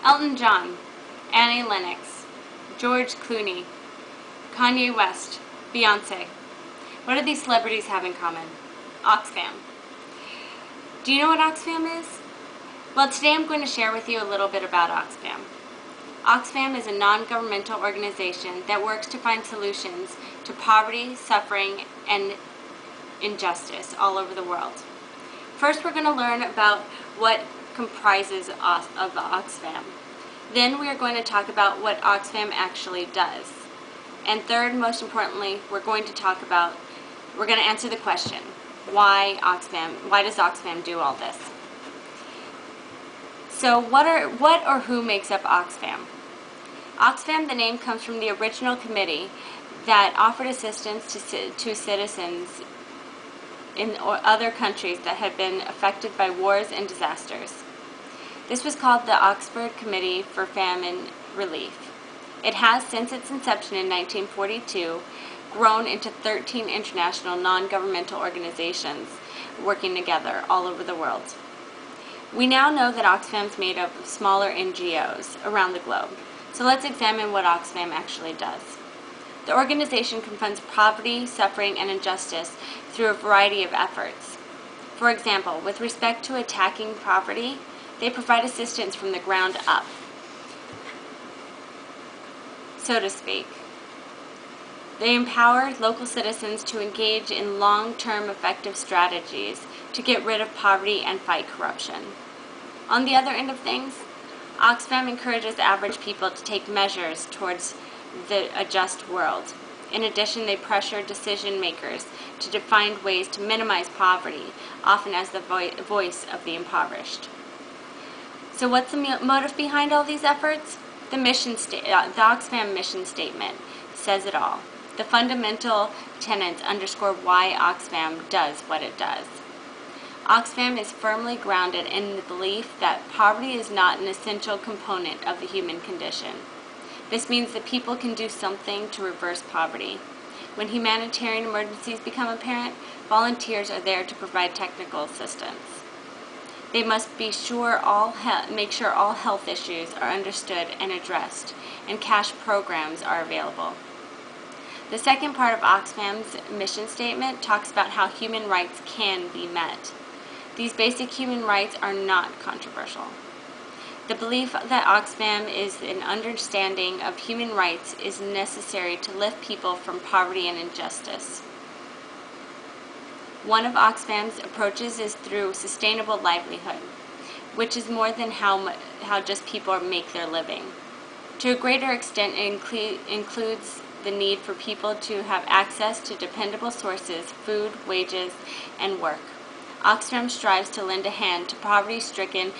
Elton John, Annie Lennox, George Clooney, Kanye West, Beyonce. What do these celebrities have in common? Oxfam. Do you know what Oxfam is? Well, today I'm going to share with you a little bit about Oxfam. Oxfam is a non-governmental organization that works to find solutions to poverty, suffering, and injustice all over the world. First, we're going to learn about what comprises of Oxfam. Then we are going to talk about what Oxfam actually does. And third, most importantly, we're going to answer the question, why does Oxfam do all this? So what or who makes up Oxfam? Oxfam, the name comes from the original committee that offered assistance to citizens in other countries that had been affected by wars and disasters. This was called the Oxford Committee for Famine Relief. It has, since its inception in 1942, grown into 13 international non-governmental organizations working together all over the world. We now know that Oxfam is made up of smaller NGOs around the globe. So let's examine what Oxfam actually does. The organization confronts poverty, suffering, and injustice through a variety of efforts. For example, with respect to attacking poverty, they provide assistance from the ground up, so to speak. They empower local citizens to engage in long-term effective strategies to get rid of poverty and fight corruption. On the other end of things, Oxfam encourages average people to take measures towards a just world. In addition, they pressure decision makers to find ways to minimize poverty, often as the voice of the impoverished. So what's the motive behind all these efforts? The Oxfam mission statement says it all. The fundamental tenets underscore why Oxfam does what it does. Oxfam is firmly grounded in the belief that poverty is not an essential component of the human condition. This means that people can do something to reverse poverty. When humanitarian emergencies become apparent, volunteers are there to provide technical assistance. They must make sure all health issues are understood and addressed, and cash programs are available. The second part of Oxfam's mission statement talks about how human rights can be met. These basic human rights are not controversial. The belief that Oxfam is an understanding of human rights is necessary to lift people from poverty and injustice. One of Oxfam's approaches is through sustainable livelihood, which is more than how just people make their living. To a greater extent, it includes the need for people to have access to dependable sources, food, wages, and work. Oxfam strives to lend a hand to poverty-stricken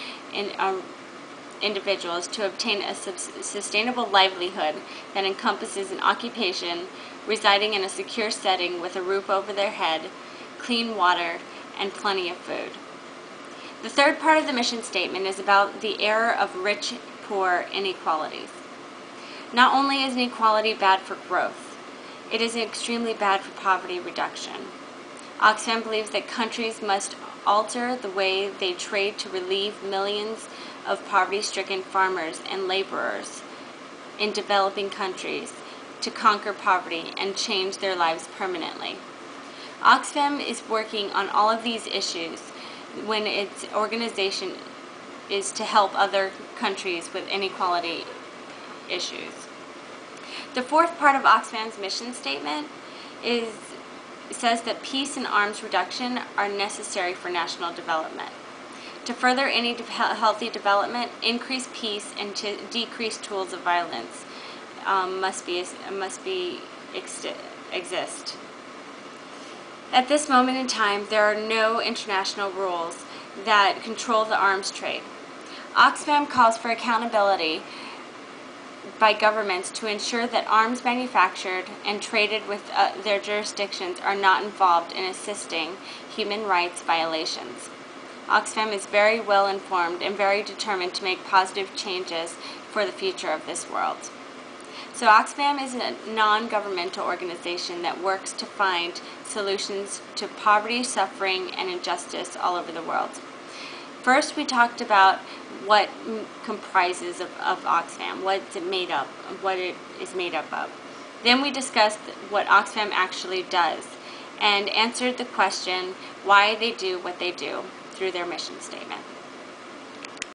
individuals to obtain a sustainable livelihood that encompasses an occupation, residing in a secure setting with a roof over their head, clean water, and plenty of food. The third part of the mission statement is about the error of rich-poor inequalities. Not only is inequality bad for growth, it is extremely bad for poverty reduction. Oxfam believes that countries must alter the way they trade to relieve millions of poverty-stricken farmers and laborers in developing countries to conquer poverty and change their lives permanently. Oxfam is working on all of these issues when its organization is to help other countries with inequality issues. The fourth part of Oxfam's mission statement says that peace and arms reduction are necessary for national development. To further any healthy development, increased peace and to decrease tools of violence must exist. At this moment in time, there are no international rules that control the arms trade. Oxfam calls for accountability by governments to ensure that arms manufactured and traded with their jurisdictions are not involved in assisting human rights violations. Oxfam is very well informed and very determined to make positive changes for the future of this world. So Oxfam is a non-governmental organization that works to find solutions to poverty, suffering, and injustice all over the world. First, we talked about what comprises of Oxfam, what it is made up of. Then we discussed what Oxfam actually does and answered the question why they do what they do through their mission statement.